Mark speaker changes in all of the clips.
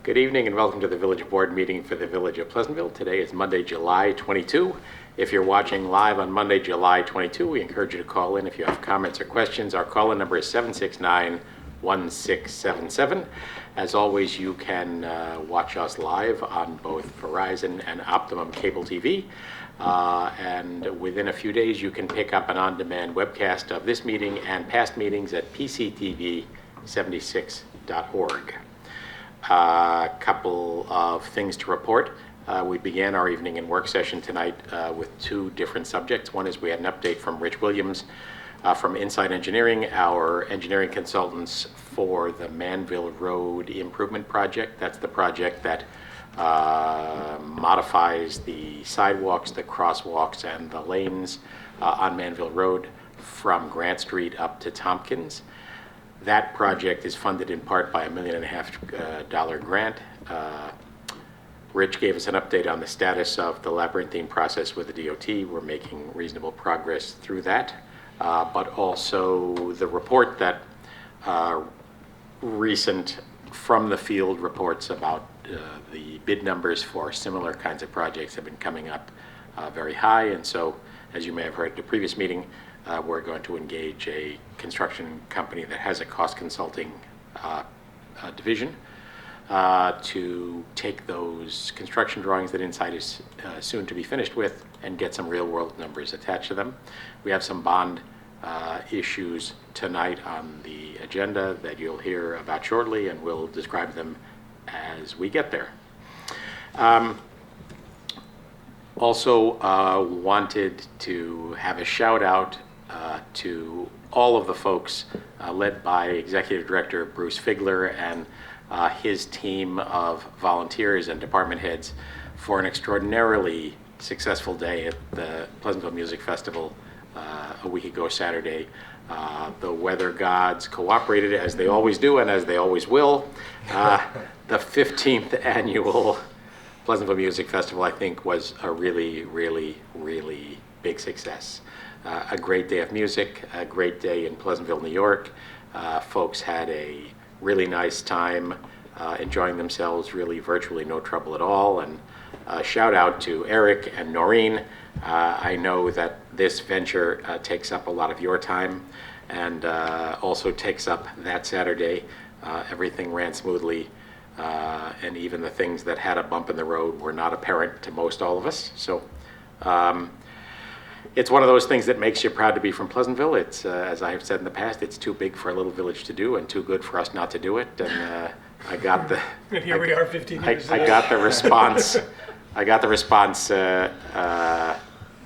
Speaker 1: Good evening and welcome to the Village Board meeting for the Village of Pleasantville. Today is Monday, July 22. If you're watching live on Monday, July 22, we encourage you to call in if you have comments or questions. Our call-in number is 769-1677. As always, you can watch us live on both Verizon and Optimum Cable TV. And within a few days, you can pick up an on-demand webcast of this meeting and past meetings at pctv76.org. A couple of things to report. We began our evening and work session tonight with two different subjects. One is we had an update from Rich Williams from Inside Engineering, our engineering consultants for the Manville Road Improvement Project. That's the project that modifies the sidewalks, the crosswalks, and the lanes on Manville Road from Grant Street up to Tompkins. That project is funded in part by a $1.5 million grant. Rich gave us an update on the status of the labyrinthine process with the DOT. We're making reasonable progress through that, but also the report that recent from the field reports about the bid numbers for similar kinds of projects have been coming up very high, and so as you may have heard at the previous meeting, we're going to engage a construction company that has a cost consulting division to take those construction drawings that Inside is soon to be finished with and get some real world numbers attached to them. We have some bond issues tonight on the agenda that you'll hear about shortly, and we'll describe them as we get there. Also wanted to have a shout out to all of the folks led by Executive Director Bruce Figler and his team of volunteers and department heads for an extraordinarily successful day at the Pleasantville Music Festival a week ago Saturday. The weather gods cooperated as they always do and as they always will. The 15th annual Pleasantville Music Festival, I think, was a really, really, really big success. A great day of music, a great day in Pleasantville, New York. Folks had a really nice time enjoying themselves, really virtually no trouble at all. And shout out to Eric and Noreen. I know that this venture takes up a lot of your time and also takes up that Saturday. Everything ran smoothly. And even the things that had a bump in the road were not apparent to most all of us. So it's one of those things that makes you proud to be from Pleasantville. It's, as I have said in the past, it's too big for a little village to do and too good for us not to do it. And I got the...
Speaker 2: And here we are 15 years
Speaker 1: I got the response. I got the response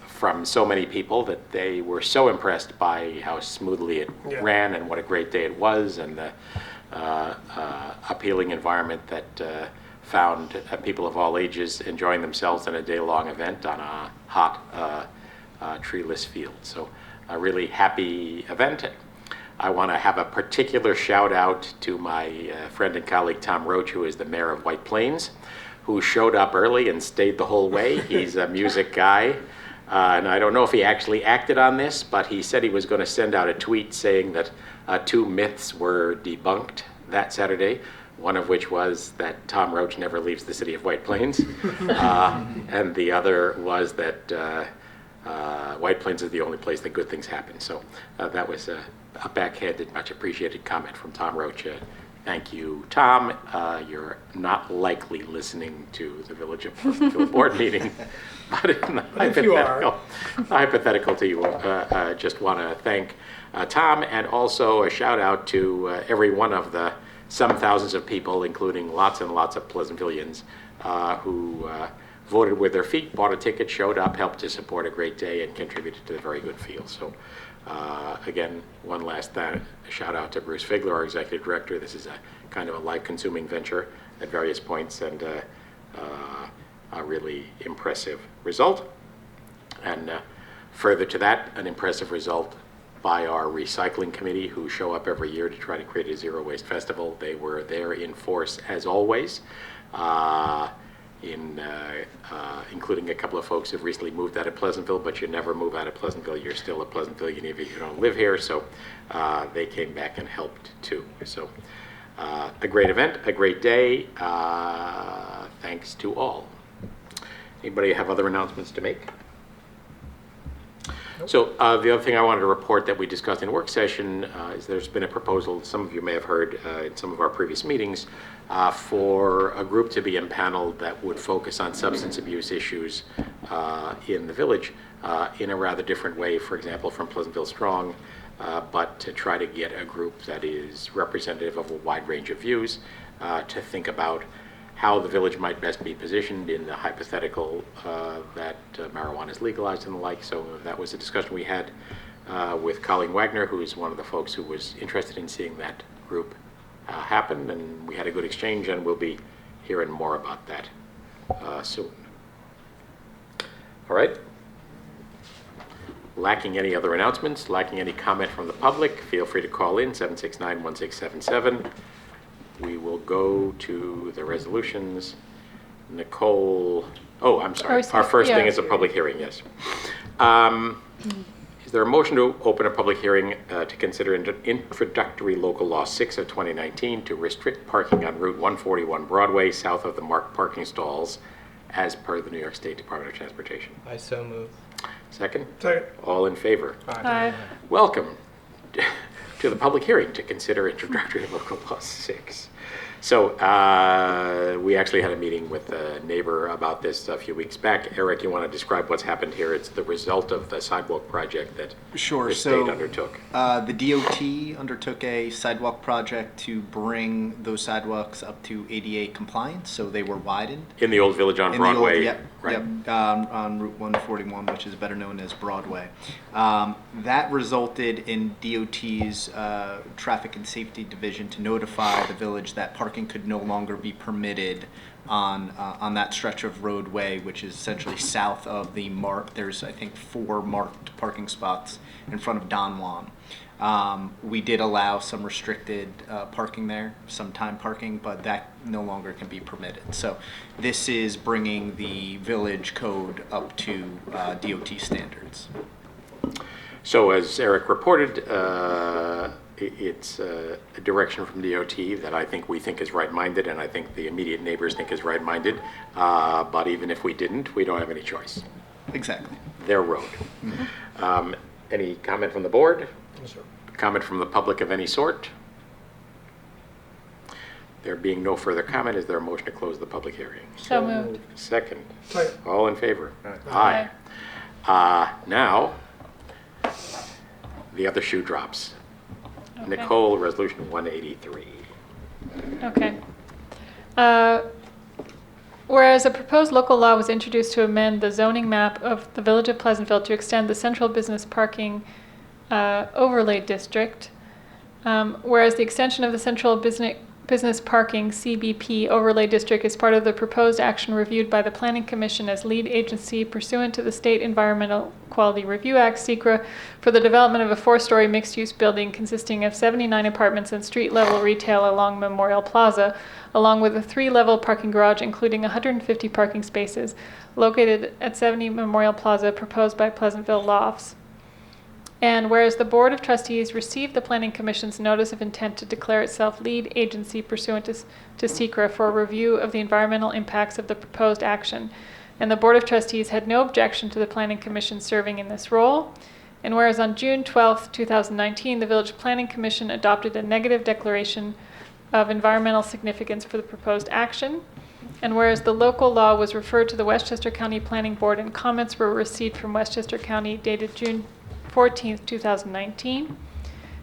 Speaker 1: from so many people that they were so impressed by how smoothly it ran and what a great day it was, and the appealing environment that found people of all ages enjoying themselves in a day-long event on a hot treeless field. So a really happy event. I want to have a particular shout out to my friend and colleague Tom Roach, who is the mayor of White Plains, who showed up early and stayed the whole way. He's a music guy. And I don't know if he actually acted on this, but he said he was going to send out a tweet saying that two myths were debunked that Saturday, one of which was that Tom Roach never leaves the city of White Plains, and the other was that White Plains is the only place that good things happen. So that was a backhanded, much appreciated comment from Tom Roach. Thank you, Tom. You're not likely listening to the Village of Pleasantville board meeting, but hypothetical to you, just want to thank Tom, and also a shout out to every one of the some thousands of people, including lots and lots of Pleasantvilleans who voted with their feet, bought a ticket, showed up, helped to support a great day, and contributed to the very good field. So again, one last shout out to Bruce Figler, our executive director. This is a kind of a life-consuming venture at various points, and a really impressive result. And further to that, an impressive result by our recycling committee, who show up every year to try to create a zero waste festival. They were there in force as always, including a couple of folks who've recently moved out of Pleasantville, but you never move out of Pleasantville. You're still a Pleasantvillean if you don't live here, so they came back and helped too. So A great event, a great day. Thanks to all. Anybody have other announcements to make? Nope. So the other thing I wanted to report that we discussed in work session is there's been a proposal, some of you may have heard in some of our previous meetings, for a group to be impaneled that would focus on substance abuse issues in the village in a rather different way, for example, from Pleasantville Strong, but to try to get a group that is representative of a wide range of views to think about how the village might best be positioned in the hypothetical that marijuana is legalized and the like. So that was a discussion we had with Colleen Wagner, who is one of the folks who was interested in seeing that group happen, and we had a good exchange, and we'll be hearing more about that soon. All right. Lacking any other announcements, lacking any comment from the public, feel free to call in 769-1677. We will go to the resolutions. Nicole, oh, I'm sorry. Our first thing is a public hearing, yes. Is there a motion to open a public hearing to consider Introductory Local Law 6 of 2019 to restrict parking on Route 141 Broadway south of the marked parking stalls as per the New York State Department of Transportation?
Speaker 2: I so move.
Speaker 1: Second?
Speaker 3: Second.
Speaker 1: All in favor?
Speaker 2: Aye.
Speaker 1: Welcome to the public hearing to consider Introductory Local Law 6. So we actually had a meeting with a neighbor about this a few weeks back. Eric, you want to describe what's happened here? It's the result of the sidewalk project that the state undertook.
Speaker 3: The DOT undertook a sidewalk project to bring those sidewalks up to ADA compliance, so they were widened.
Speaker 1: In the old village on Broadway.
Speaker 3: Yep, on Route 141, which is better known as Broadway. That resulted in DOT's Traffic and Safety Division to notify the village that parking could no longer be permitted on that stretch of roadway, which is essentially south of the mark. There's, I think, 4 marked parking spots in front of Don Juan. We did allow some restricted parking there, some time parking, but that no longer can be permitted. So this is bringing the village code up to DOT standards.
Speaker 1: So as Eric reported, it's a direction from DOT that I think we think is right-minded, and I think the immediate neighbors think is right-minded. But even if we didn't, we don't have any choice.
Speaker 3: Exactly.
Speaker 1: Their road. Mm-hmm. Any comment from the board?
Speaker 2: Yes, sir.
Speaker 1: Comment from the public of any sort? There being no further comment, is there a motion to close the public hearing?
Speaker 4: So moved.
Speaker 1: Second.
Speaker 2: Second.
Speaker 1: All in favor?
Speaker 2: Aye.
Speaker 1: Aye. Now, the other shoe drops. Okay. Nicole, resolution 183.
Speaker 4: Okay. Whereas a proposed local law was introduced to amend the zoning map of the Village of Pleasantville to extend the central business parking overlay district, whereas the extension of the central business parking CBP overlay district is part of the proposed action reviewed by the Planning Commission as lead agency pursuant to the State Environmental Quality Review Act, SECRA, for the development of a 4-story mixed-use building consisting of 79 apartments and street-level retail along Memorial Plaza, along with a 3-level parking garage including 150 parking spaces located at 70 Memorial Plaza proposed by Pleasantville Lofts. And whereas the Board of Trustees received the Planning Commission's notice of intent to declare itself lead agency pursuant to SECRA for a review of the environmental impacts of the proposed action, and the Board of Trustees had no objection to the Planning Commission serving in this role, and whereas on June 12, 2019, the Village Planning Commission adopted a negative declaration of environmental significance for the proposed action, and whereas the local law was referred to the Westchester County Planning Board and comments were received from Westchester County dated June 14th, 2019,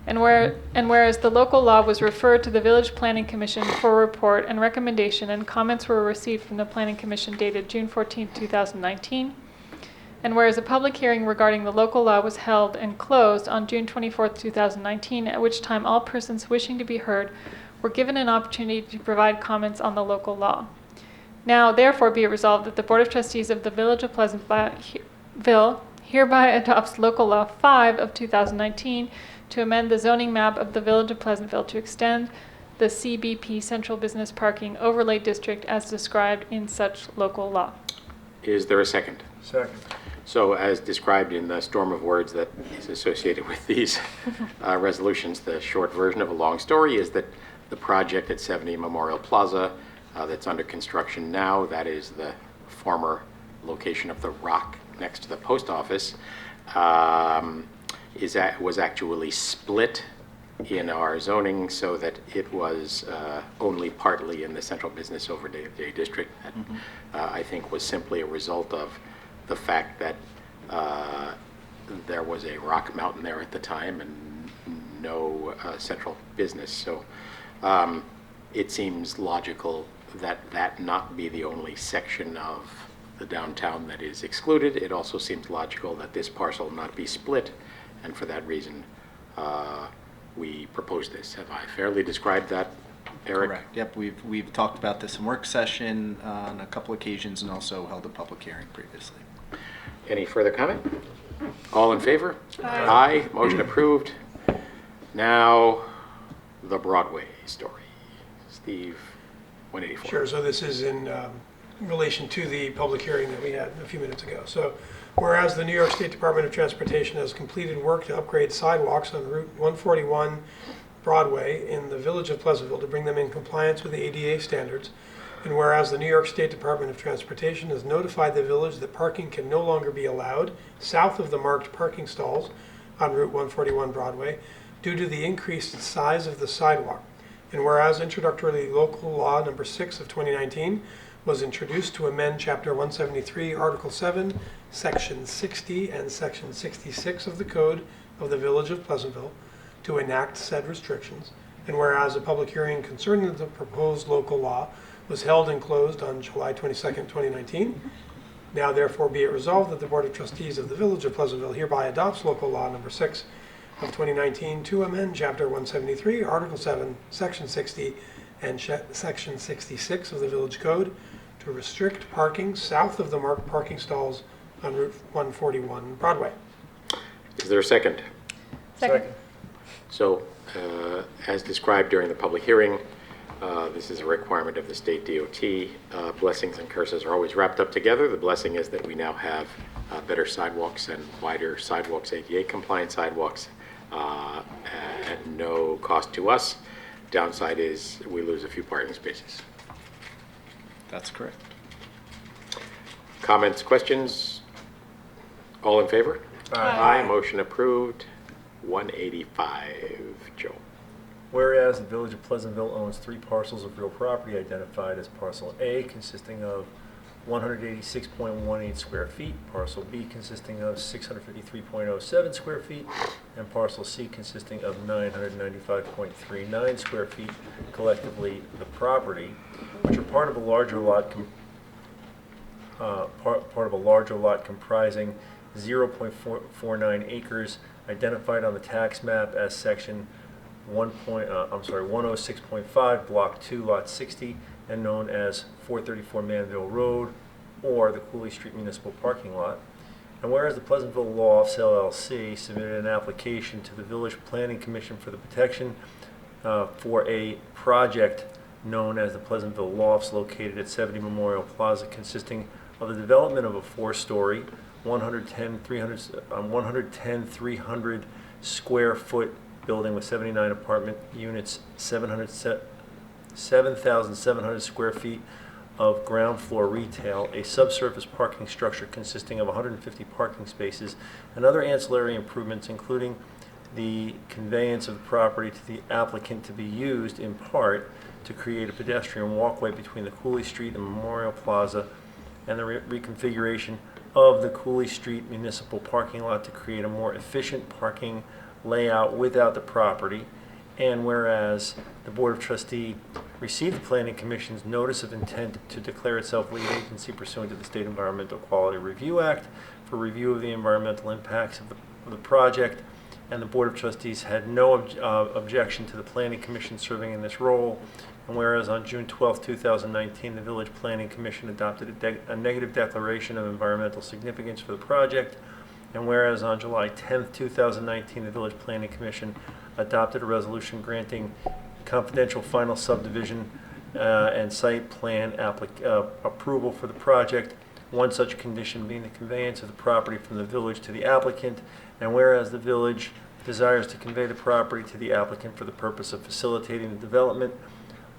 Speaker 4: and whereas the local law was referred to the Village Planning Commission for report and recommendation and comments were received from the Planning Commission dated June 14th, 2019, and whereas a public hearing regarding the local law was held and closed on June 24th, 2019, at which time all persons wishing to be heard were given an opportunity to provide comments on the local law. Now, therefore, be it resolved that the Board of Trustees of the Village of Pleasantville hereby adopts Local Law 5 of 2019 to amend the zoning map of the Village of Pleasantville to extend the CBP Central Business Parking Overlay District as described in such local law.
Speaker 1: Is there a second?
Speaker 2: Second.
Speaker 1: So as described in the storm of words that is associated with these resolutions, the short version of a long story is that the project at 70 Memorial Plaza that's under construction now. That is the former location of the rock next to the post office. Was actually split in our zoning so that it was only partly in the central business overlay district. That, I think was simply a result of the fact that there was a rock mountain there at the time and no central business. So it seems logical that that not be the only section of the downtown that is excluded. It also seems logical that this parcel not be split, and for that reason we propose this. Have I fairly described that, Eric?
Speaker 3: Correct. Yep, we've talked about this in work session on a couple occasions and also held a public hearing previously.
Speaker 1: Any further comment? All in favor? Aye. Motion approved. Now, the Broadway story. Steve, 184.
Speaker 2: Sure, so this is in relation to the public hearing that we had a few minutes ago. So, whereas the New York State Department of Transportation has completed work to upgrade sidewalks on Route 141 Broadway in the village of Pleasantville to bring them in compliance with the ADA standards, and whereas the New York State Department of Transportation has notified the village that parking can no longer be allowed south of the marked parking stalls on Route 141 Broadway due to the increased size of the sidewalk, and whereas Introductory Local Law number 6 of 2019 was introduced to amend Chapter 173, Article 7, Section 60 and Section 66 of the Code of the Village of Pleasantville to enact said restrictions, and whereas a public hearing concerning the proposed local law was held and closed on July 22nd, 2019, now therefore be it resolved that the Board of Trustees of the Village of Pleasantville hereby adopts local law number 6 of 2019 to amend Chapter 173, Article 7, Section 60, and Section 66 of the Village Code to restrict parking south of the marked parking stalls on Route 141 Broadway.
Speaker 1: Is there a second?
Speaker 4: Second.
Speaker 1: So, as described during the public hearing, this is a requirement of the state DOT. Blessings and curses are always wrapped up together. The blessing is that we now have better sidewalks and wider sidewalks, ADA compliant sidewalks, at no cost to us. Downside is we lose a few parking spaces.
Speaker 3: That's correct.
Speaker 1: Comments, questions? All in favor?
Speaker 4: Aye.
Speaker 1: Motion approved. 185. Joe.
Speaker 5: Whereas the Village of Pleasantville owns 3 parcels of real property identified as Parcel A consisting of 186.18 square feet, Parcel B consisting of 653.07 square feet, and Parcel C consisting of 995.39 square feet, collectively the property, which are part of a larger lot comprising 0.49 acres identified on the tax map as section 106.5, Block 2, Lot 60, and known as 434 Manville Road, or the Cooley Street Municipal Parking Lot. And whereas the Pleasantville Lofts LLC submitted an application to the Village Planning Commission for the protection for a project known as the Pleasantville Lofts located at 70 Memorial Plaza, consisting of the development of a 4-story, 110,300 square foot building with 79 apartment units, 7,700 square feet of ground floor retail, a subsurface parking structure consisting of 150 parking spaces, and other ancillary improvements, including the conveyance of the property to the applicant to be used in part to create a pedestrian walkway between the Cooley Street and Memorial Plaza, and the reconfiguration of the Cooley Street municipal parking lot to create a more efficient parking layout without the property. And whereas the Board of Trustees received the Planning Commission's notice of intent to declare itself lead agency pursuant to the State Environmental Quality Review Act for review of the environmental impacts of the project, and the Board of Trustees had no objection to the Planning Commission serving in this role. And whereas on June 12, 2019, the Village Planning Commission adopted a negative declaration of environmental significance for the project, and whereas on July 10, 2019, the Village Planning Commission adopted a resolution granting confidential final subdivision and site plan approval for the project, one such condition being the conveyance of the property from the village to the applicant. And whereas the village desires to convey the property to the applicant for the purpose of facilitating the development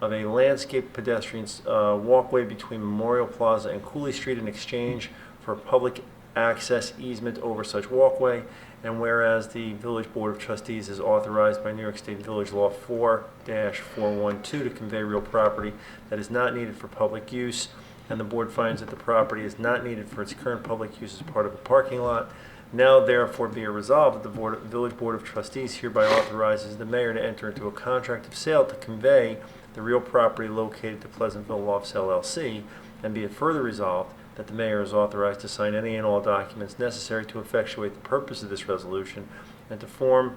Speaker 5: of a landscape pedestrian walkway between Memorial Plaza and Cooley Street in exchange for a public access easement over such walkway. And whereas the Village Board of Trustees is authorized by New York State Village Law 4-412 to convey real property that is not needed for public use, and the board finds that the property is not needed for its current public use as part of a parking lot. Now therefore be it resolved that the Village Board of Trustees hereby authorizes the mayor to enter into a contract of sale to convey the real property located to Pleasantville Lofts LLC, and be it further resolved that the mayor is authorized to sign any and all documents necessary to effectuate the purpose of this resolution, and the form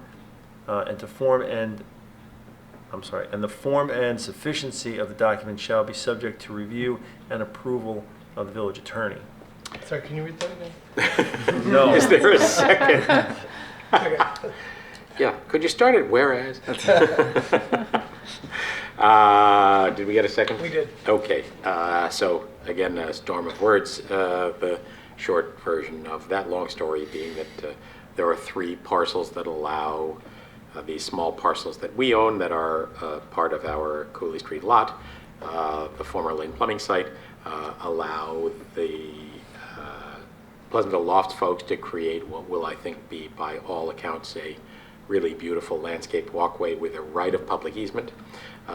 Speaker 5: and sufficiency of the document shall be subject to review and approval of the village attorney.
Speaker 6: Sorry, can you read that again?
Speaker 5: No.
Speaker 1: Is there a second?
Speaker 2: Okay.
Speaker 1: Yeah, could you start at whereas? Did we get a second?
Speaker 2: We did.
Speaker 1: Okay, so again, a storm of words. The short version of that long story being that there are 3 parcels that allow these small parcels that we own that are part of our Cooley Street lot, the former Lane Plumbing site, allow the Pleasantville Lofts folks to create what will, I think, be by all accounts a really beautiful landscape walkway with a right of public easement,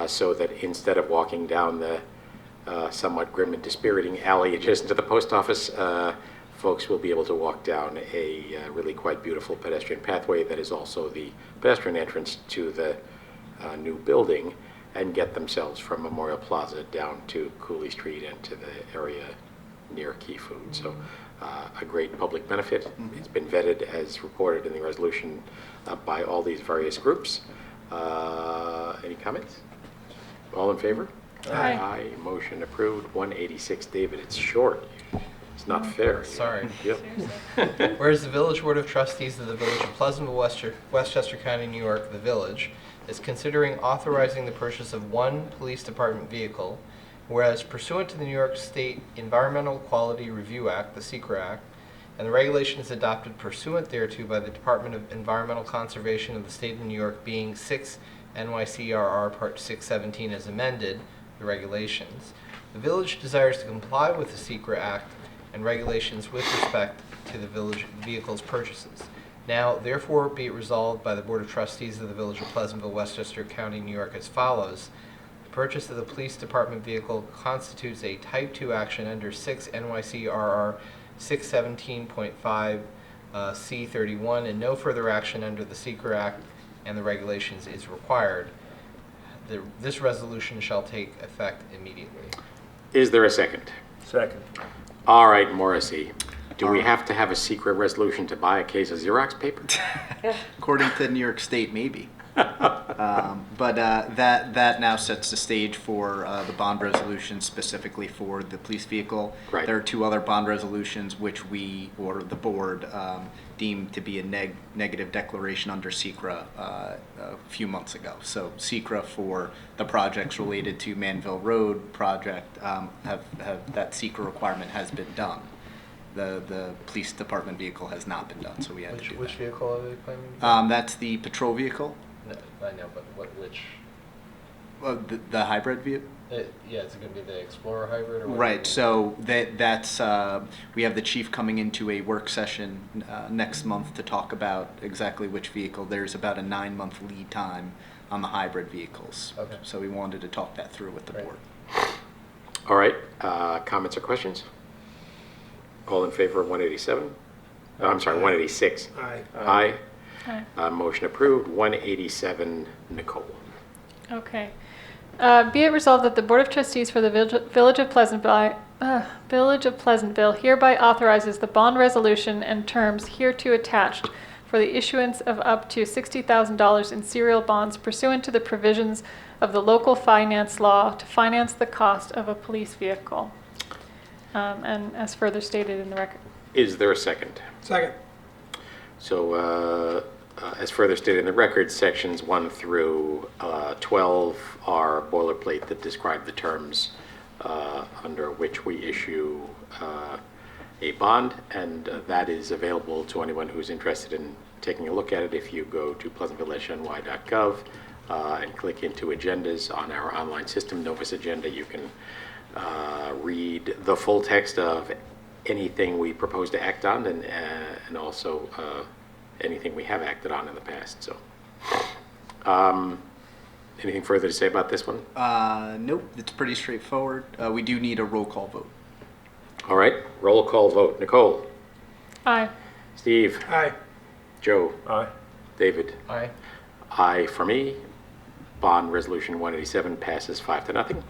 Speaker 1: so that instead of walking down the somewhat grim and dispiriting alley adjacent to the post office, folks will be able to walk down a really quite beautiful pedestrian pathway that is also the pedestrian entrance to the new building, and get themselves from Memorial Plaza down to Cooley Street and to the area near Key Food. So a great public benefit. It's been vetted as reported in the resolution by all these various groups. Any comments? All in favor?
Speaker 4: Aye.
Speaker 1: Aye. Motion approved. 186, David. It's short. It's not fair.
Speaker 6: Sorry.
Speaker 1: Yep.
Speaker 6: Whereas the Village Board of Trustees of the Village of Pleasantville, Westchester County, New York, the Village, is considering authorizing the purchase of 1 police department vehicle, whereas pursuant to the New York State Environmental Quality Review Act, the SECRA Act, and the regulations adopted pursuant thereto by the Department of Environmental Conservation of the State of New York, being 6 NYCRR Part 617 as amended, the regulations, the Village desires to comply with the SECRA Act and regulations with respect to the Village vehicles purchases. Now, therefore, be it resolved by the Board of Trustees of the Village of Pleasantville, Westchester County, New York as follows. The purchase of the police department vehicle constitutes a Type 2 action under 6 NYCRR 617.5 C31, and no further action under the SECRA Act and the regulations is required. This resolution shall take effect immediately.
Speaker 1: Is there a second?
Speaker 5: Second.
Speaker 1: All right, Morrissey. Do we have to have a secret resolution to buy a case of Xerox paper?
Speaker 3: According to New York State, maybe. But that now sets the stage for the bond resolution specifically for the police vehicle.
Speaker 1: Right.
Speaker 3: There are 2 other bond resolutions which we, or the board, deemed to be a negative declaration under SECRA a few months ago. So SECRA for the projects related to Manville Road project, that SECRA requirement has been done. The police department vehicle has not been done, so we had to do
Speaker 6: Which
Speaker 3: that.
Speaker 6: vehicle are they planning?
Speaker 3: That's the patrol vehicle,
Speaker 6: No, I know, but which?
Speaker 3: the hybrid vehicle.
Speaker 6: Yeah, is it going to be the Explorer hybrid or what?
Speaker 3: Right. So that's we have the chief coming into a work session next month to talk about exactly which vehicle. There's about a 9-month lead time on the hybrid vehicles.
Speaker 6: Okay.
Speaker 3: So we wanted to talk that through with the
Speaker 6: Right.
Speaker 3: board.
Speaker 1: All right, comments or questions? All in favor of 187? I'm sorry, 186.
Speaker 2: Aye.
Speaker 1: Aye.
Speaker 4: Aye.
Speaker 1: Motion approved. 187, Nicole.
Speaker 4: Okay. Be it resolved that the Board of Trustees for the Village of Pleasantville hereby authorizes the bond resolution and terms hereto attached for the issuance of up to $60,000 in serial bonds pursuant to the provisions of the local finance law to finance the cost of a police vehicle. And as further stated in the record.
Speaker 1: Is there a second?
Speaker 2: Second.
Speaker 1: So, as further stated in the record, sections 1 through 12 are boilerplate that describe the terms under which we issue a bond, and that is available to anyone who's interested in taking a look at it, if you go to pleasantville-ny.gov and click into agendas on our online system, Novus Agenda, you can read the full text of anything we propose to act on and also anything we have acted on in the past. So, anything further to say about this one?
Speaker 3: Nope, it's pretty straightforward. We do need a roll call vote.
Speaker 1: All right, roll call vote. Nicole?
Speaker 4: Aye.
Speaker 1: Steve?
Speaker 2: Aye.
Speaker 1: Joe?
Speaker 5: Aye.
Speaker 1: David?
Speaker 6: Aye.
Speaker 1: Aye for me. Bond Resolution 187 passes 5-0.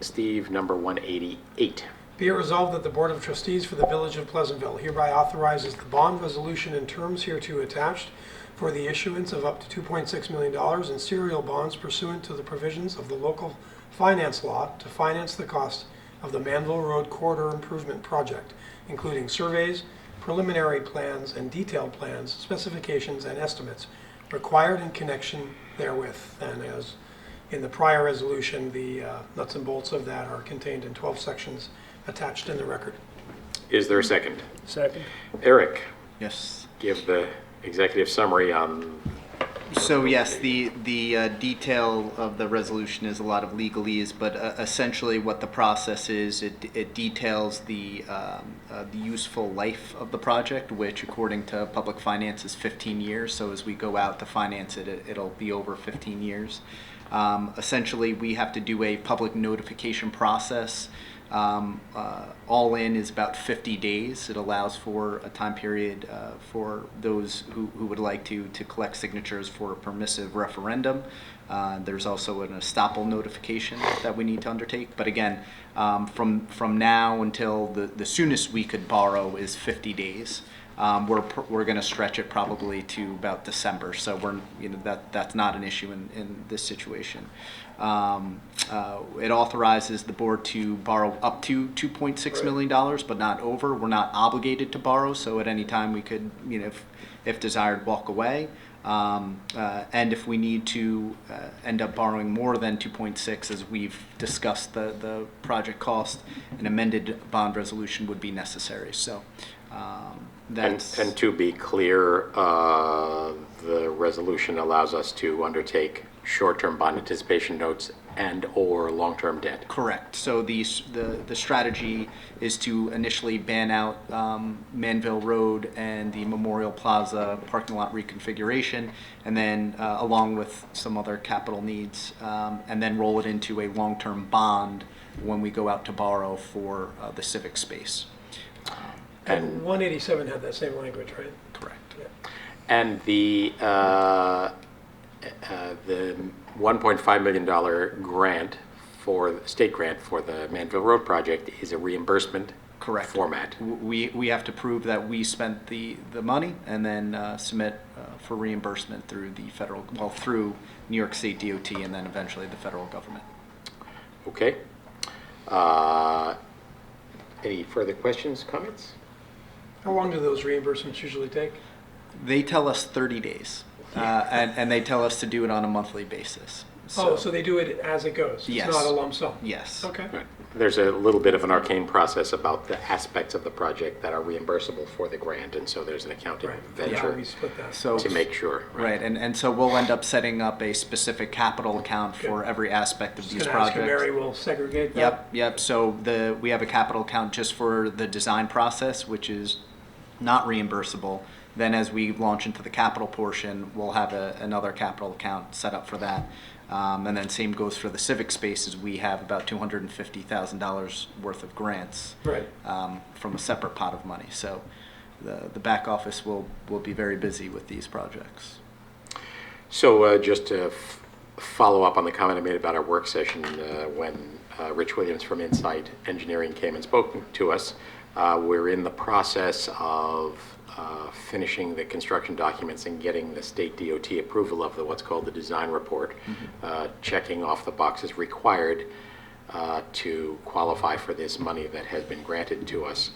Speaker 1: Steve, number 188.
Speaker 2: Be it resolved that the Board of Trustees for the Village of Pleasantville hereby authorizes the bond resolution and terms hereto attached for the issuance of up to $2.6 million in serial bonds pursuant to the provisions of the local finance law to finance the cost of the Manville Road Corridor Improvement Project, including surveys, preliminary plans, and detailed plans, specifications, and estimates required in connection therewith. And as in the prior resolution, the nuts and bolts of that are contained in 12 sections attached in the record.
Speaker 1: Is there a second?
Speaker 5: Second.
Speaker 1: Eric,
Speaker 3: Yes.
Speaker 1: give the executive summary on.
Speaker 3: So yes, the detail of the resolution is a lot of legalese, but essentially what the process is, it details the useful life of the project, which according to public finance is 15 years. So as we go out to finance it, it'll be over 15 years. Essentially, we have to do a public notification process. All in is about 50 days. It allows for a time period for those who would like to collect signatures for a permissive referendum. There's also an estoppel notification that we need to undertake. But again, from now until the soonest we could borrow is 50 days. We're going to stretch it probably to about December, so that's not an issue in this situation. It authorizes the board to borrow up to $2.6 million, but not over. We're not obligated to borrow, so at any time we could, if desired, walk away. And if we need to end up borrowing more than 2.6, as we've discussed the project cost, an amended bond resolution would be necessary. So.
Speaker 1: And to be clear, the resolution allows us to undertake short-term bond anticipation notes and or long-term debt.
Speaker 3: Correct. So the strategy is to initially ban out Manville Road and the Memorial Plaza parking lot reconfiguration, and then along with some other capital needs, and then roll it into a long-term bond when we go out to borrow for the civic space.
Speaker 2: And 187 had that same language, right?
Speaker 3: Correct.
Speaker 2: Yeah.
Speaker 1: And the $1.5 million grant state grant for the Manville Road project is a reimbursement
Speaker 3: Correct.
Speaker 1: format.
Speaker 3: We have to prove that we spent the money and then submit for reimbursement through through New York State DOT and then eventually the federal government.
Speaker 1: Okay. Any further questions, comments?
Speaker 2: How long do those reimbursements usually take?
Speaker 3: They tell us 30 days, and they tell us to do it on a monthly basis.
Speaker 2: So they do it as it goes?
Speaker 3: Yes.
Speaker 2: It's not a lump sum?
Speaker 3: Yes.
Speaker 2: Okay.
Speaker 1: Right. There's a little bit of an arcane process about the aspects of the project that are reimbursable for the grant, and so there's an accounting
Speaker 2: Right.
Speaker 1: venture
Speaker 2: Yeah, we split that.
Speaker 3: So
Speaker 1: to make sure.
Speaker 3: right, and so we'll end up setting up a specific capital account for every aspect of these
Speaker 2: Just gonna ask you,
Speaker 3: projects.
Speaker 2: Mary will segregate that?
Speaker 3: Yep. So we have a capital account just for the design process, which is not reimbursable. Then as we launch into the capital portion, we'll have another capital account set up for that. And then same goes for the civic spaces. We have about $250,000 worth of grants
Speaker 2: Right.
Speaker 3: from a separate pot of money. So the back office will be very busy with these projects.
Speaker 1: So just to follow up on the comment I made about our work session, when Rich Williams from Insight Engineering came and spoke to us, we're in the process of finishing the construction documents and getting the state DOT approval of what's called the design report, checking off the boxes required to qualify for this money that has been granted to us.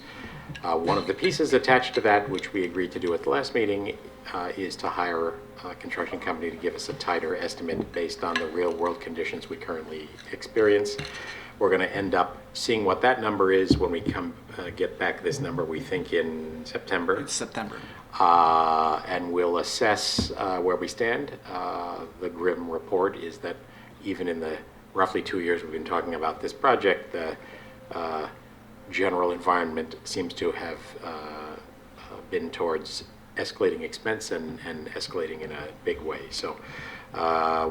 Speaker 1: One of the pieces attached to that, which we agreed to do at the last meeting, is to hire a construction company to give us a tighter estimate based on the real world conditions we currently experience. We're going to end up seeing what that number is when we get back this number, we think in September.
Speaker 3: It's September.
Speaker 1: and we'll assess where we stand. The grim report is that even in the roughly 2 years we've been talking about this project, the general environment seems to have been towards escalating expense and escalating in a big way. So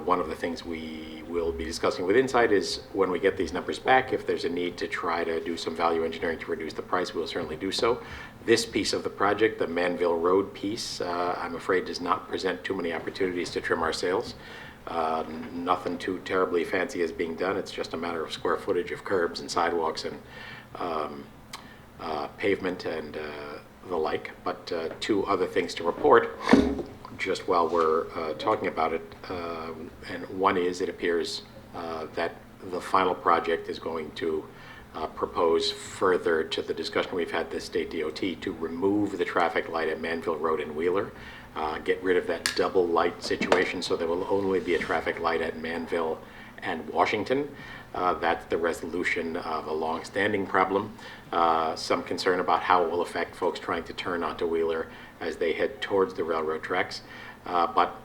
Speaker 1: one of the things we will be discussing with Insight is when we get these numbers back, if there's a need to try to do some value engineering to reduce the price, we'll certainly do so. This piece of the project, the Manville Road piece, I'm afraid does not present too many opportunities to trim our sails. Nothing too terribly fancy is being done. It's just a matter of square footage of curbs and sidewalks and pavement and the like. But two other things to report just while we're talking about it. And one is it appears that the final project is going to propose further to the discussion we've had this state DOT to remove the traffic light at Manville Road and Wheeler, get rid of that double light situation so there will only be a traffic light at Manville and Washington. That's the resolution of a long-standing problem. Some concern about how it will affect folks trying to turn onto Wheeler as they head towards the railroad tracks. But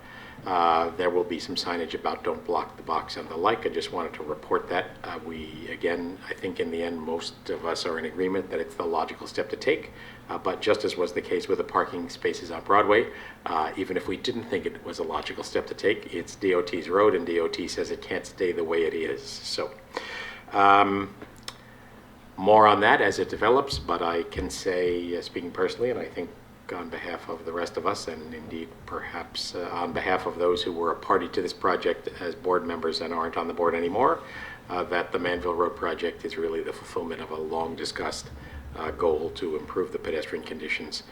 Speaker 1: there will be some signage about don't block the box and the like. I just wanted to report that. Again, I think in the end, most of us are in agreement that it's the logical step to take. But just as was the case with the parking spaces on Broadway, even if we didn't think it was a logical step to take, it's DOT's road and DOT says it can't stay the way it is. So more on that as it develops, but I can say, speaking personally, and I think on behalf of the rest of us, and indeed perhaps on behalf of those who were a party to this project as board members and aren't on the board anymore, that the Manville Road project is really the fulfillment of a long discussed goal to improve the pedestrian conditions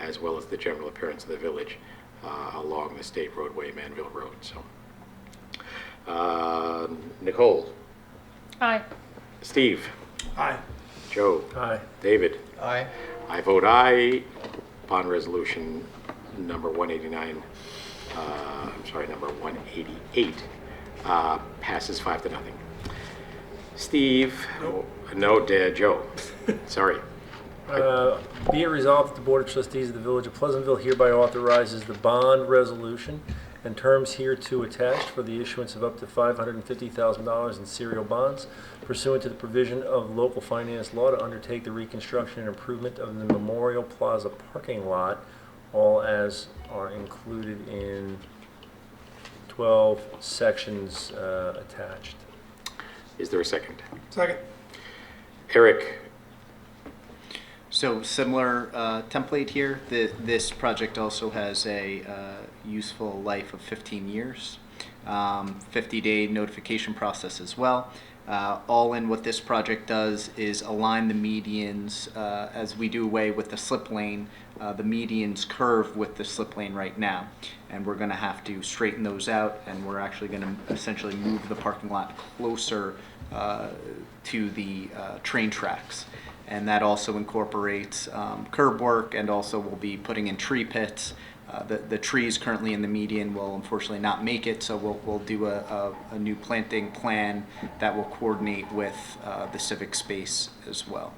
Speaker 1: as well as the general appearance of the village along the state roadway Manville Road. So, Nicole.
Speaker 4: Aye.
Speaker 1: Steve.
Speaker 2: Aye.
Speaker 1: Joe.
Speaker 5: Aye.
Speaker 1: David.
Speaker 6: Aye.
Speaker 1: I vote aye. Bond resolution number 189, number 188 passes 5-0. Steve, Joe, sorry.
Speaker 5: Be it resolved that the Board of Trustees of the Village of Pleasantville hereby authorizes the bond resolution and terms hereto attached for the issuance of up to $550,000 in serial bonds pursuant to the provision of local finance law to undertake the reconstruction and improvement of the Memorial Plaza parking lot, all as are included in 12 sections attached.
Speaker 1: Is there a second?
Speaker 2: Second.
Speaker 1: Eric.
Speaker 3: So similar template here. This project also has a useful life of 15 years, 50-day notification process as well. All in what this project does is align the medians as we do away with the slip lane. The medians curve with the slip lane right now, and we're going to have to straighten those out, and we're actually going to essentially move the parking lot closer to the train tracks. And that also incorporates curb work, and also we'll be putting in tree pits. The trees currently in the median will unfortunately not make it, so we'll do a new planting plan that will coordinate with the civic space as well.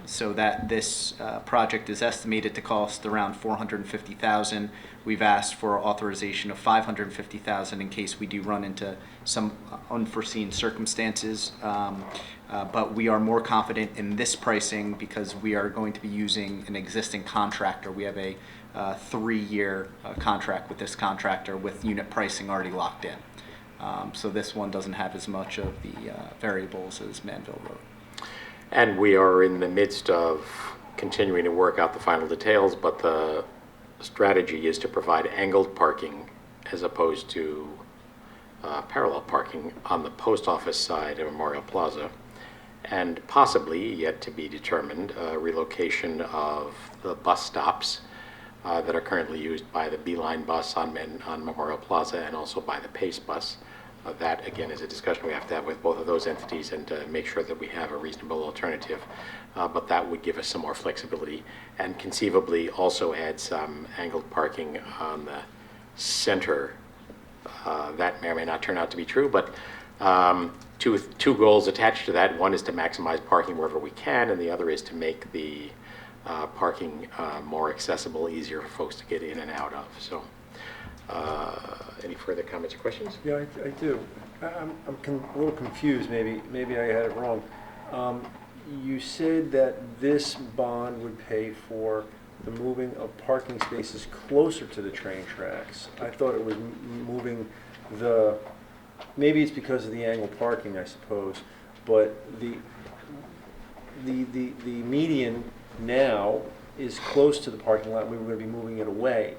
Speaker 3: So that this project is estimated to cost around $450,000. We've asked for authorization of $550,000 in case we do run into some unforeseen circumstances. But we are more confident in this pricing because we are going to be using an existing contractor. We have a 3-year contract with this contractor with unit pricing already locked in. So this one doesn't have as much of the variables as Manville Road.
Speaker 1: And we are in the midst of continuing to work out the final details, but the strategy is to provide angled parking as opposed to parallel parking on the post office side of Memorial Plaza, and possibly, yet to be determined, relocation of the bus stops that are currently used by the Beeline bus on Memorial Plaza and also by the Pace bus. That, again, is a discussion we have to have with both of those entities and make sure that we have a reasonable alternative. But that would give us some more flexibility and conceivably also add some angled parking on the center. That may or may not turn out to be true, but two goals attached to that. One is to maximize parking wherever we can, and the other is to make the parking more accessible, easier for folks to get in and out of. So, any further comments or questions?
Speaker 5: Yeah, I do. I'm a little confused, maybe I had it wrong. You said that this bond would pay for the moving of parking spaces closer to the train tracks. I thought it was moving maybe it's because of the angle parking, I suppose, but the median now is close to the parking lot. We were going to be moving it away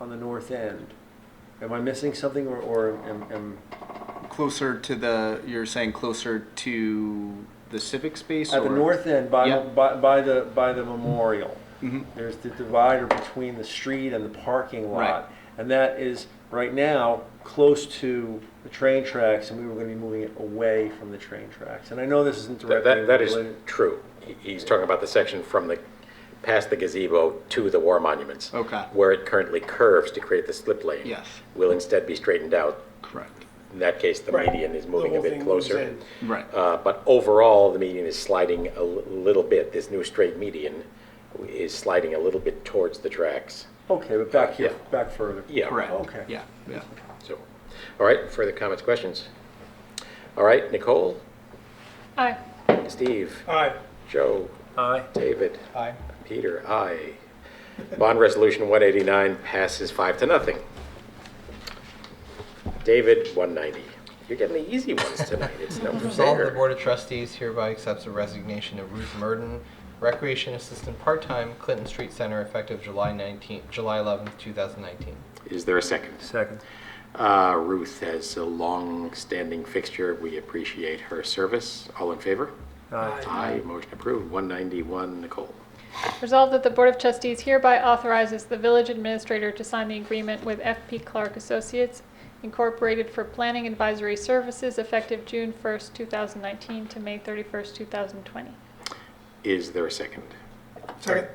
Speaker 5: on the north end. Am I missing something, or am
Speaker 3: Closer to you're saying closer to the civic space?
Speaker 5: at the north end by
Speaker 3: Yep.
Speaker 5: by the memorial?
Speaker 3: Mhm.
Speaker 5: There's the divider between the street and the parking lot,
Speaker 3: Right.
Speaker 5: and that is right now close to the train tracks, and we were going to be moving it away from the train tracks. And I know this isn't directly
Speaker 1: That is
Speaker 5: related.
Speaker 1: true. He's talking about the section from past the gazebo to the war monuments.
Speaker 3: Okay.
Speaker 1: Where it currently curves to create the slip lane.
Speaker 3: Yes.
Speaker 1: Will instead be straightened out.
Speaker 3: Correct.
Speaker 1: In that case, the
Speaker 2: Right.
Speaker 1: median is
Speaker 2: The
Speaker 1: moving a
Speaker 2: whole
Speaker 1: bit
Speaker 2: thing moves
Speaker 1: closer.
Speaker 2: in.
Speaker 3: Right.
Speaker 1: But overall, the median is sliding a little bit. This new straight median is sliding a little bit towards the tracks.
Speaker 5: Okay, but back here,
Speaker 1: Yeah.
Speaker 5: back further.
Speaker 1: Yeah.
Speaker 3: Correct.
Speaker 5: Okay.
Speaker 3: Yeah. Yeah.
Speaker 1: So, all right, further comments, questions? All right, Nicole,
Speaker 4: Aye.
Speaker 1: Steve,
Speaker 2: Aye.
Speaker 1: Joe,
Speaker 5: Aye.
Speaker 1: David,
Speaker 6: Aye.
Speaker 1: Peter, aye. Bond Resolution 189 passes 5-0. David, 190. You're getting the easy ones tonight. It's no
Speaker 6: Resolved, the
Speaker 1: fair.
Speaker 6: Board of Trustees hereby accepts the resignation of Ruth Murden, Recreation Assistant Part-Time, Clinton Street Center, effective July 11th, 2019.
Speaker 1: Is there a second?
Speaker 5: Second.
Speaker 1: Ruth has a long-standing fixture. We appreciate her service. All in favor?
Speaker 5: Aye.
Speaker 1: Aye. Motion approved. 191, Nicole.
Speaker 4: Resolved that the Board of Trustees hereby authorizes the village administrator to sign the agreement with F.P. Clark Associates Incorporated for planning advisory services effective June 1st, 2019 to May 31st, 2020.
Speaker 1: Is there a second?
Speaker 2: Second.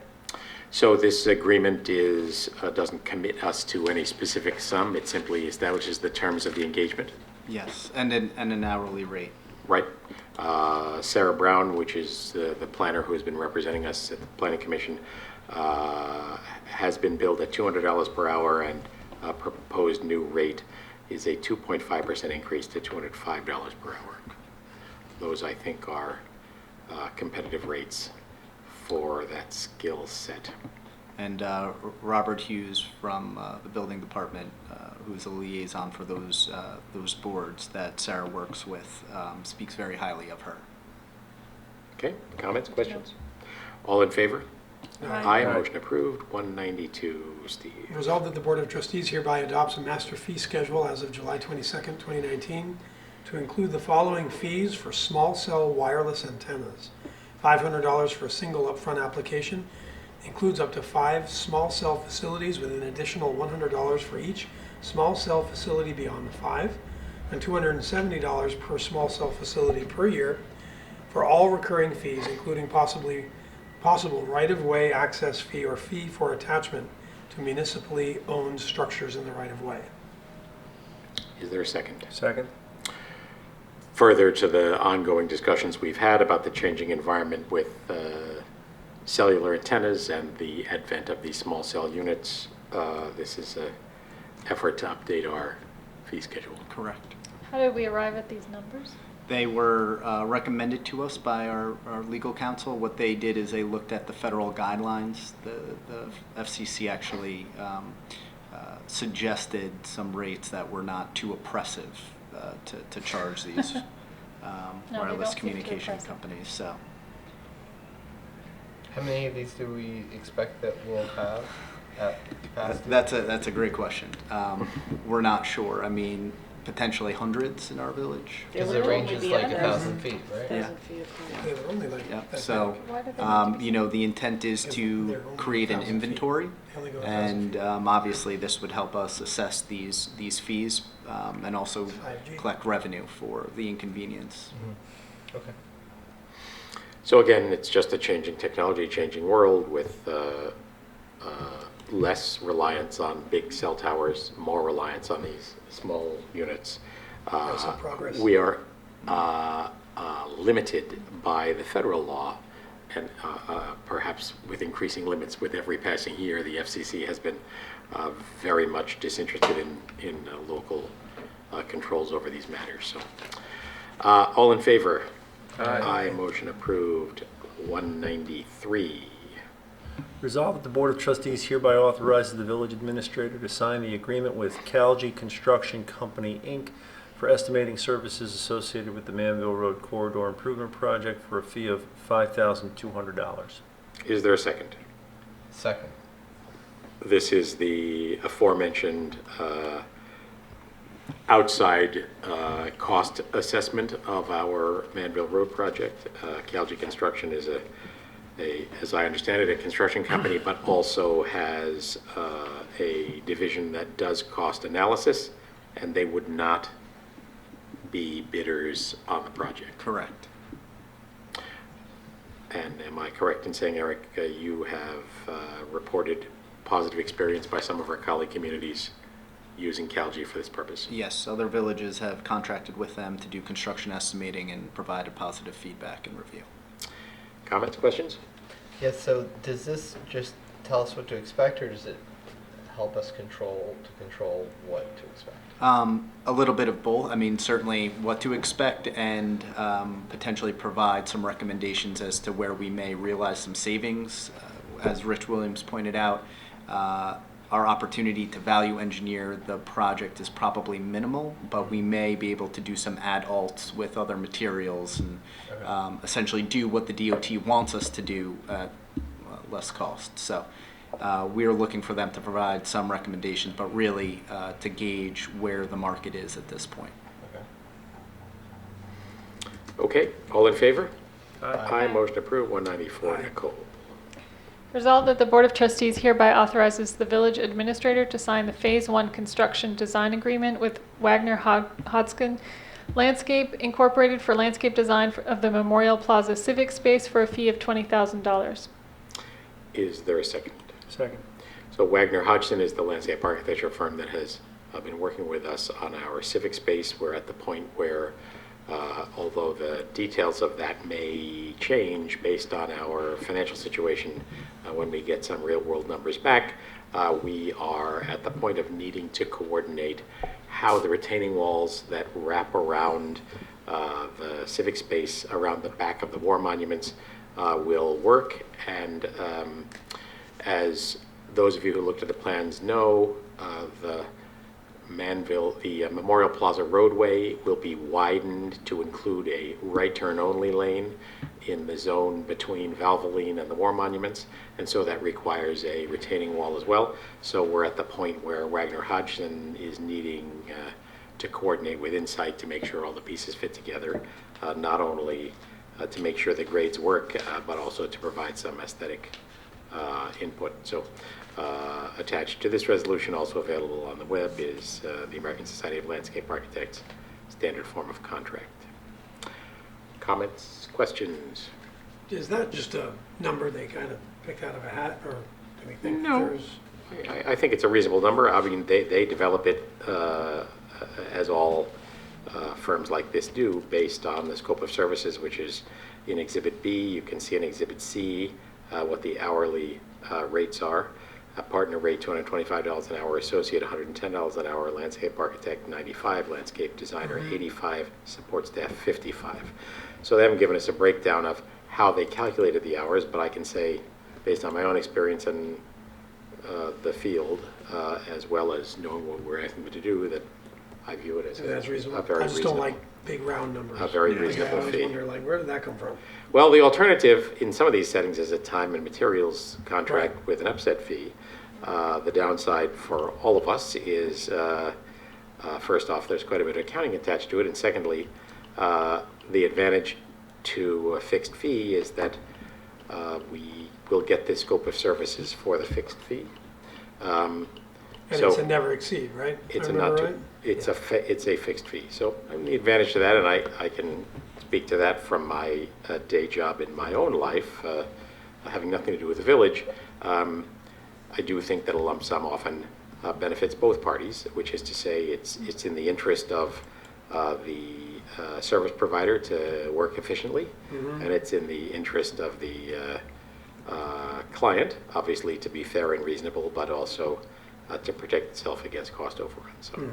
Speaker 1: So this agreement doesn't commit us to any specific sum. It simply establishes the terms of the engagement,
Speaker 3: Yes. And an hourly rate.
Speaker 1: right? Sarah Brown, which is the planner who has been representing us at the Planning Commission, has been billed at $200 per hour, and a proposed new rate is a 2.5% increase to $205 per hour. Those, I think, are competitive rates for that skill set.
Speaker 3: And Robert Hughes from the building department, who's a liaison for those boards that Sarah works with, speaks very highly of her.
Speaker 1: Okay, comments, questions? All in favor?
Speaker 2: Aye.
Speaker 1: Aye, motion approved. 192, Steve.
Speaker 2: Resolved that the Board of Trustees hereby adopts a master fee schedule as of July 22nd, 2019, to include the following fees for small cell wireless antennas. $500 for a single upfront application, includes up to 5 small cell facilities with an additional $100 for each small cell facility beyond the 5, and $270 per small cell facility per year for all recurring fees, including possible right-of-way access fee or fee for attachment to municipally owned structures in the right-of-way.
Speaker 1: Is there a second?
Speaker 5: Second.
Speaker 1: Further to the ongoing discussions we've had about the changing environment with cellular antennas and the advent of these small cell units, this is an effort to update our fee schedule.
Speaker 3: Correct.
Speaker 4: How did we arrive at these numbers?
Speaker 3: They were recommended to us by our legal counsel. What they did is they looked at the federal guidelines. The FCC actually suggested some rates that were not too oppressive to charge these
Speaker 4: they
Speaker 3: wireless
Speaker 4: don't seem too
Speaker 3: communication
Speaker 4: oppressive.
Speaker 3: companies. So
Speaker 6: How many of these do we expect that we'll have at capacity?
Speaker 3: that's a great question. We're not sure. I mean, potentially hundreds in our village.
Speaker 6: Because
Speaker 7: It
Speaker 6: the
Speaker 7: would
Speaker 6: range
Speaker 7: only
Speaker 6: is
Speaker 7: be
Speaker 6: like
Speaker 7: 1,000.
Speaker 6: 1,000 feet, right?
Speaker 3: Yeah.
Speaker 7: 1,000 feet of plant.
Speaker 2: Yeah, they're only like
Speaker 3: Yep.
Speaker 2: that
Speaker 3: So,
Speaker 2: big.
Speaker 4: Why do they
Speaker 3: the intent is to create an inventory,
Speaker 2: They only go 1,000
Speaker 3: and
Speaker 2: feet.
Speaker 3: obviously this would help us assess these fees and also
Speaker 2: 5G.
Speaker 3: collect revenue for the inconvenience.
Speaker 6: Okay.
Speaker 1: So again, it's just a changing technology, changing world with less reliance on big cell towers, more reliance on these small units.
Speaker 2: Some progress.
Speaker 1: We are limited by the federal law and perhaps with increasing limits with every passing year, the FCC has been very much disinterested in local controls over these matters. So, all in favor? Aye. Motion approved. 193.
Speaker 5: Resolved that the Board of Trustees hereby authorizes the village administrator to sign the agreement with Calgi Construction Company, Inc. for estimating services associated with the Manville Road Corridor Improvement Project for a fee of $5,200.
Speaker 1: Is there a second?
Speaker 6: Second.
Speaker 1: This is the aforementioned outside cost assessment of our Manville Road project. Calgi Construction is as I understand it, a construction company, but also has a division that does cost analysis, and they would not be bidders on the project.
Speaker 3: Correct.
Speaker 1: And am I correct in saying, Eric, you have reported positive experience by some of our colleague communities using Calgi for this purpose?
Speaker 3: Yes, other villages have contracted with them to do construction estimating and provided positive feedback and review.
Speaker 1: Comments, questions?
Speaker 6: Yes, so does this just tell us what to expect, or does it help us control what to expect?
Speaker 3: A little bit of both. I mean, certainly what to expect, and potentially provide some recommendations as to where we may realize some savings. As Rich Williams pointed out, our opportunity to value engineer the project is probably minimal, but we may be able to do some add-alts with other materials and essentially do what the DOT wants us to do at less cost. So we are looking for them to provide some recommendations, but really to gauge where the market is at this point.
Speaker 1: Okay, all in favor?
Speaker 5: Aye.
Speaker 1: Motion approved. 194. Nicole.
Speaker 4: Resolved that the Board of Trustees hereby authorizes the village administrator to sign the Phase 1 construction design agreement with Wagner Hodgson Landscape Incorporated for landscape design of the Memorial Plaza Civic Space for a fee of $20,000.
Speaker 1: Is there a second?
Speaker 5: Second.
Speaker 1: So Wagner Hodgson is the landscape architecture firm that has been working with us on our civic space. We're at the point where, although the details of that may change based on our financial situation when we get some real-world numbers back, we are at the point of needing to coordinate how the retaining walls that wrap around the civic space around the back of the war monuments will work. And as those of you who looked at the plans know, the Memorial Plaza roadway will be widened to include a right turn only lane in the zone between Valvoline and the war monuments, and so that requires a retaining wall as well. So we're at the point where Wagner Hodgson is needing to coordinate with Insight to make sure all the pieces fit together, not only to make sure the grades work, but also to provide some aesthetic input. So attached to this resolution, also available on the web, is the American Society of Landscape Architects standard form of contract. Comments, questions?
Speaker 2: Is that just a number they kind of picked out of a hat, or do we think
Speaker 1: No.
Speaker 2: there's...
Speaker 1: I think it's a reasonable number. I mean, they develop it as all firms like this do, based on the scope of services, which is in Exhibit B. You can see in Exhibit C what the hourly rates are. Partner rate $225 an hour, associate $110 an hour, landscape architect $95, landscape designer $85, support staff $55. So they haven't given us a breakdown of how they calculated the hours, but I can say, based on my own experience in the field, as well as knowing what we're asking them to do, that I view it as
Speaker 2: That's reasonable.
Speaker 1: a very
Speaker 2: I just
Speaker 1: reasonable.
Speaker 2: don't like big round numbers.
Speaker 1: A very
Speaker 2: Like,
Speaker 1: reasonable
Speaker 2: I always
Speaker 1: fee.
Speaker 2: wonder, like, where did that come from?
Speaker 1: Well, the alternative in some of these settings is a time and materials contract with an upset fee. The downside for all of us is, first off, there's quite a bit of accounting attached to it, and secondly, the advantage to a fixed fee is that we will get this scope of services for the fixed fee.
Speaker 2: And
Speaker 1: So-
Speaker 2: it's a never exceed, right?
Speaker 1: It's
Speaker 2: I
Speaker 1: a not
Speaker 2: remember
Speaker 1: to,
Speaker 2: right?
Speaker 1: it's a fixed fee. So the advantage to that, and I can speak to that from my day job in my own life, having nothing to do with the village. I do think that a lump sum often benefits both parties, which is to say it's in the interest of the service provider to work efficiently, and it's in the interest of the client, obviously, to be fair and reasonable, but also to protect itself against cost overruns. So.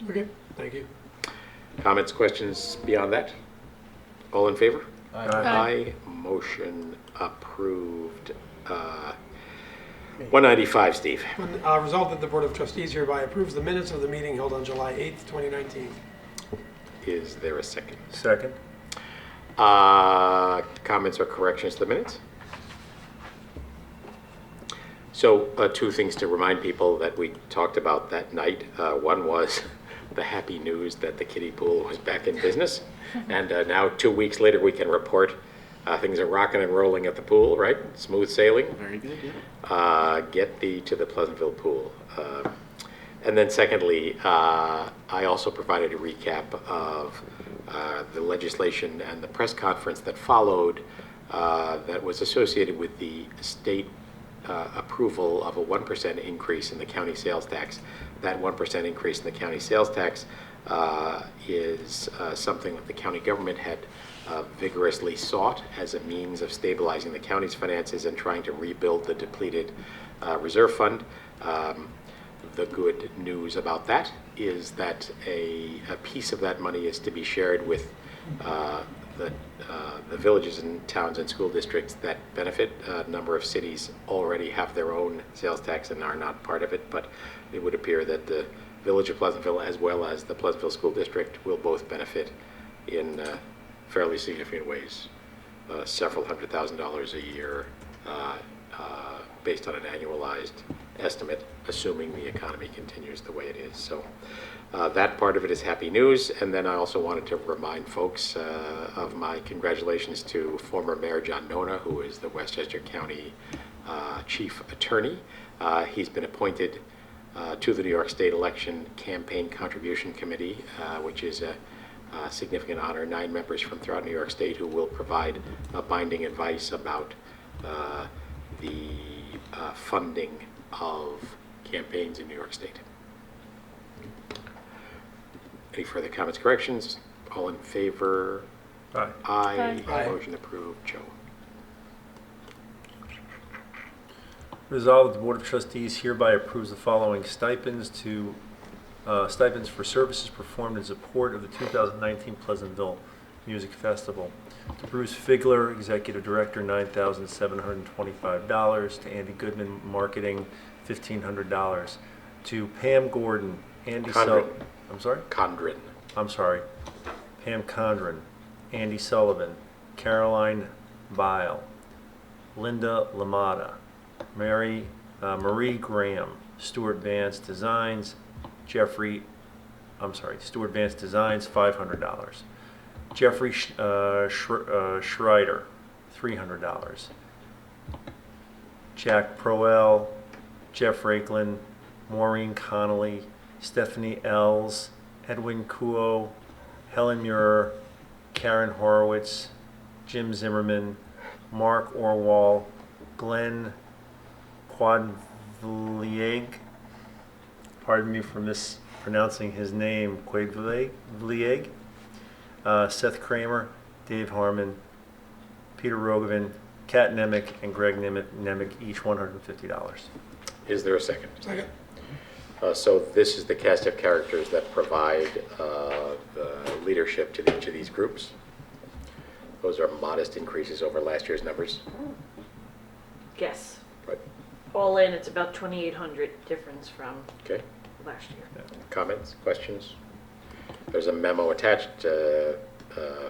Speaker 2: Okay, thank you.
Speaker 1: Comments, questions beyond that? All in favor?
Speaker 6: Aye.
Speaker 1: Aye. Motion approved. 195, Steve.
Speaker 2: Resolved that the Board of Trustees hereby approves the minutes of the meeting held on July 8th, 2019.
Speaker 1: Is there a second?
Speaker 5: Second.
Speaker 1: Comments or corrections to the minutes? So two things to remind people that we talked about that night. One was the happy news that the kiddie pool was back in business. And now 2 weeks later, we can report things are rocking and rolling at the pool, right? Smooth sailing.
Speaker 3: Very good, yeah.
Speaker 1: Get thee to the Pleasantville pool. And then secondly, I also provided a recap of the legislation and the press conference that followed that was associated with the state approval of a 1% increase in the county sales tax. That 1% increase in the county sales tax is something that the county government had vigorously sought as a means of stabilizing the county's finances and trying to rebuild the depleted reserve fund. The good news about that is that a piece of that money is to be shared with the villages and towns and school districts that benefit. A number of cities already have their own sales tax and are not part of it, but it would appear that the Village of Pleasantville as well as the Pleasantville School District will both benefit in fairly significant ways. Several $100,000s a year based on an annualized estimate, assuming the economy continues the way it is. So that part of it is happy news. And then I also wanted to remind folks of my congratulations to former Mayor John Nona, who is the Westchester County Chief Attorney. He's been appointed to the New York State Election Campaign Contribution Committee, which is a significant honor. 9 members from throughout New York State who will provide binding advice about the funding of campaigns in New York State. Any further comments, corrections? All in favor?
Speaker 5: Aye.
Speaker 1: Aye.
Speaker 2: Aye.
Speaker 1: Motion approved. Joe.
Speaker 5: Resolved that the Board of Trustees hereby approves the following stipends to stipends for services performed in support of the 2019 Pleasantville Music Festival. To Bruce Figler, Executive Director, $9,725. To Andy Goodman, Marketing, $1,500. To Pam Gordon, Andy
Speaker 1: Condren.
Speaker 5: I'm sorry?
Speaker 1: Condren.
Speaker 5: I'm sorry. Pam Condren, Andy Sullivan, Caroline Vile, Linda Lamada, Marie Graham, Stuart Vance Designs, Stuart Vance Designs, $500. Jeffrey Schreider, $300. Jack Proel, Jeff Rakeland, Maureen Connolly, Stephanie Ells, Edwin Kuo, Helen Muir, Karen Horowitz, Jim Zimmerman, Mark Orwall, Glenn Quadvlieg, pardon me for mispronouncing his name, Quadvlieg, Seth Kramer, Dave Harmon, Peter Rogovan, Kat Nemec, and Greg Nemec, each $150.
Speaker 1: Is there a second?
Speaker 2: Second.
Speaker 1: So this is the cast of characters that provide the leadership to each of these groups. Those are modest increases over last year's numbers.
Speaker 7: Yes.
Speaker 1: Right.
Speaker 7: All in, it's about 2,800 difference from
Speaker 1: Okay.
Speaker 7: last year.
Speaker 1: Comments, questions? There's a memo attached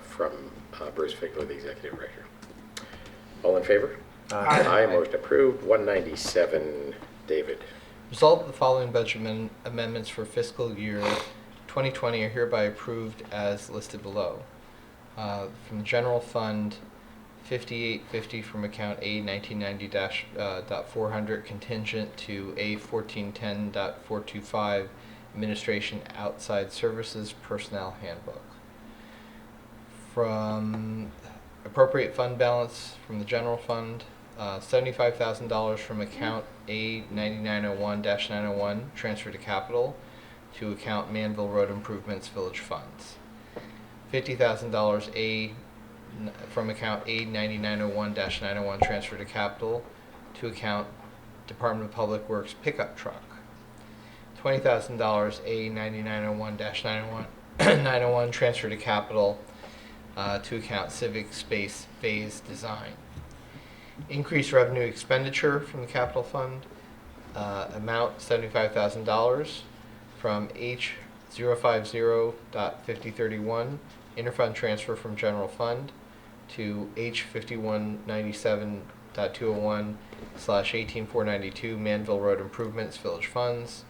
Speaker 1: from Bruce Figler, the Executive Director. All in favor?
Speaker 2: Aye.
Speaker 1: Motion approved. 197, David.
Speaker 6: Resolved that the following budget amendments for fiscal year 2020 are hereby approved as listed below. From the general fund, 5850 from account A 1990-.400 contingent to A 1410.425 administration outside services personnel handbook. From appropriate fund balance from the general fund, $75,000 from account A 9901-901 transfer to capital, to account Manville Road Improvements Village Funds. $50,000 from account A9901-901 transfer to capital to account Department of Public Works pickup truck. $20,000 A9901-901 transfer to capital to account Civic Space Phase Design. Increased revenue expenditure from the capital fund, amount $75,000 from H050.5031 interfund transfer from general fund to H5197.201/18492 Manville Road Improvements Village Funds.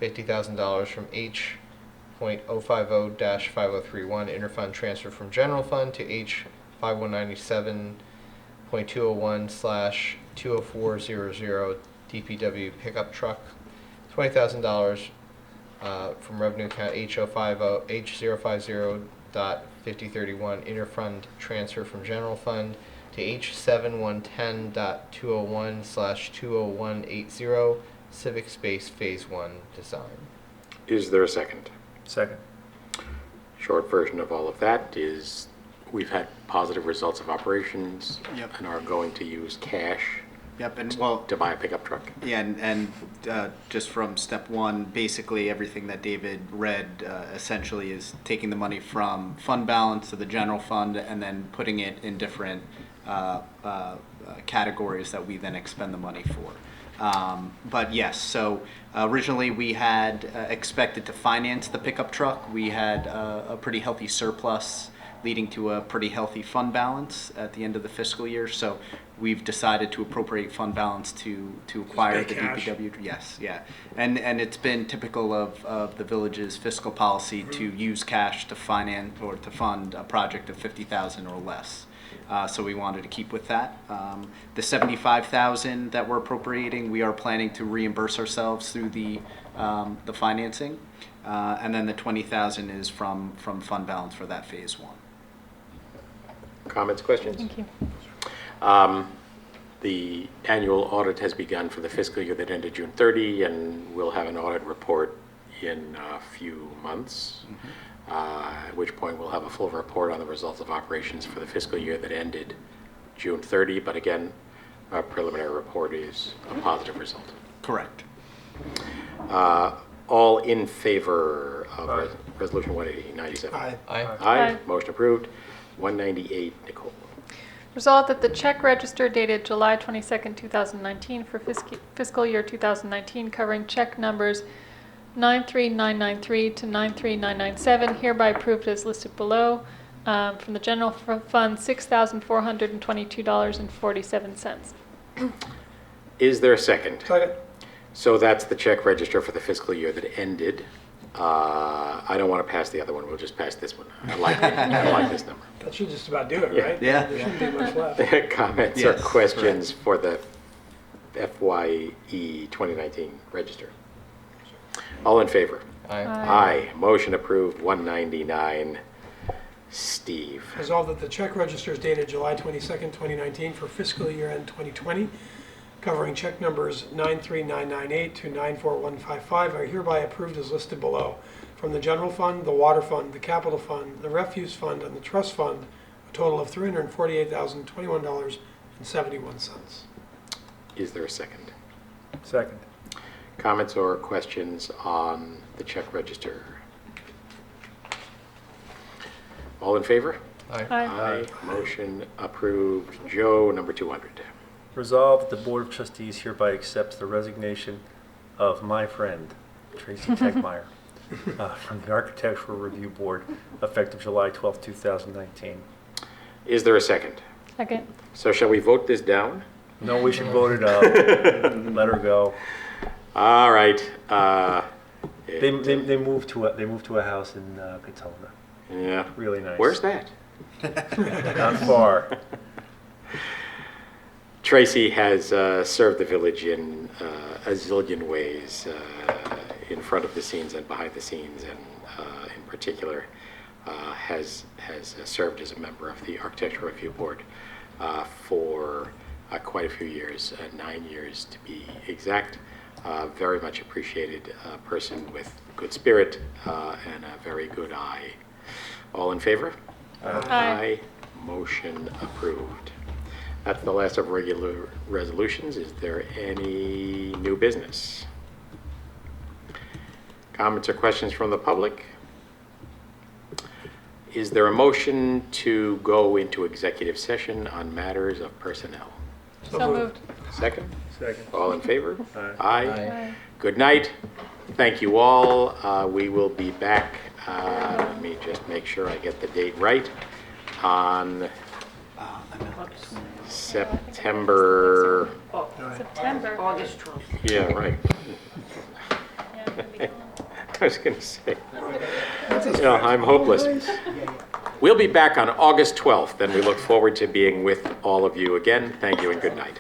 Speaker 6: $50,000 from H.050-5031 interfund transfer from general fund to H5197.201/20400 DPW pickup truck. $20,000 from revenue account H050.5031 interfund transfer from general fund to H7110.201/20180 Civic Space Phase 1 Design.
Speaker 1: Is there a second?
Speaker 5: Second.
Speaker 1: Short version of all of that is we've had positive results of operations.
Speaker 3: Yep.
Speaker 1: And are going to use cash
Speaker 3: Yep, and well,
Speaker 1: to buy a pickup truck.
Speaker 3: yeah, and just from step one, basically everything that David read essentially is taking the money from fund balance to the general fund and then putting it in different categories that we then expend the money for. But yes, so originally we had expected to finance the pickup truck. We had a pretty healthy surplus leading to a pretty healthy fund balance at the end of the fiscal year. So we've decided to appropriate fund balance to acquire the
Speaker 2: cash.
Speaker 3: DPW. Yes, yeah. And it's been typical of the village's fiscal policy to use cash to finance or to fund a project of $50,000 or less. So we wanted to keep with that. The $75,000 that we're appropriating, we are planning to reimburse ourselves through the financing, and then the $20,000 is from fund balance for that phase one.
Speaker 1: Comments, questions?
Speaker 4: Thank you.
Speaker 1: The annual audit has begun for the fiscal year that ended June 30, and we'll have an audit report in a few months. At which point we'll have a full report on the results of operations for the fiscal year that ended June 30, but again, our preliminary report is a positive result.
Speaker 3: Correct.
Speaker 1: All in favor of Resolution 180-97?
Speaker 2: Aye.
Speaker 6: Aye.
Speaker 4: Aye.
Speaker 1: Motion approved. 198, Nicole.
Speaker 4: Resolved that the check register dated July 22nd, 2019 for fiscal year 2019 covering check numbers 93993 to 93997 hereby approved as listed below. From the general fund, $6,422.47.
Speaker 1: Is there a second?
Speaker 2: Second.
Speaker 1: So that's the check register for the fiscal year that ended. I don't want to pass the other one. We'll just pass this one. I like this number.
Speaker 2: That should just about do it,
Speaker 1: Yeah.
Speaker 2: right?
Speaker 3: Yeah.
Speaker 2: There shouldn't be much left.
Speaker 1: Comments
Speaker 3: Yes,
Speaker 1: or questions for the FYE 2019 register? All in favor?
Speaker 6: Aye.
Speaker 1: Aye. Motion approved. 199. Steve.
Speaker 2: Resolved that the check registers dated July 22nd, 2019 for fiscal year end 2020, covering check numbers 93998 to 94155 are hereby approved as listed below. From the general fund, the water fund, the capital fund, the refuse fund, and the trust fund, a total of $348,021.71.
Speaker 1: Is there a second?
Speaker 5: Second.
Speaker 1: Comments or questions on the check register? All in favor?
Speaker 6: Aye.
Speaker 4: Aye.
Speaker 1: Motion approved. Joe, number 200.
Speaker 5: Resolved that the Board of Trustees hereby accepts the resignation of my friend, Tracy Tegtmeir, from the Architectural Review Board, effective July 12, 2019.
Speaker 1: Is there a second?
Speaker 4: Second.
Speaker 1: So shall we vote this down?
Speaker 5: No, we should vote it up. Let her go.
Speaker 1: All right.
Speaker 5: They moved to a house in Katona.
Speaker 1: Yeah.
Speaker 5: Really nice.
Speaker 1: Where's that?
Speaker 5: Not far.
Speaker 1: Tracy has served the village in a zillion ways, in front of the scenes and behind the scenes, and in particular has served as a member of the Architectural Review Board for quite a few years, 9 years to be exact. Very much appreciated person with good spirit and a very good eye. All in favor?
Speaker 4: Aye.
Speaker 1: Motion approved. That's the last of regular resolutions. Is there any new business? Comments or questions from the public? Is there a motion to go into executive session on matters of personnel?
Speaker 4: So moved.
Speaker 1: Second?
Speaker 5: Second.
Speaker 1: All in favor?
Speaker 5: Aye.
Speaker 1: Aye.
Speaker 4: Aye.
Speaker 1: Good night. Thank you all. We will be back, let me just make sure I get the date right, on September,
Speaker 4: September.
Speaker 7: August 12th.
Speaker 1: yeah, right.
Speaker 4: Yeah, I'm gonna be gone.
Speaker 1: I was going to say, I'm hopeless. We'll be back on August 12th, and we look forward to being with all of you again. Thank you and good night.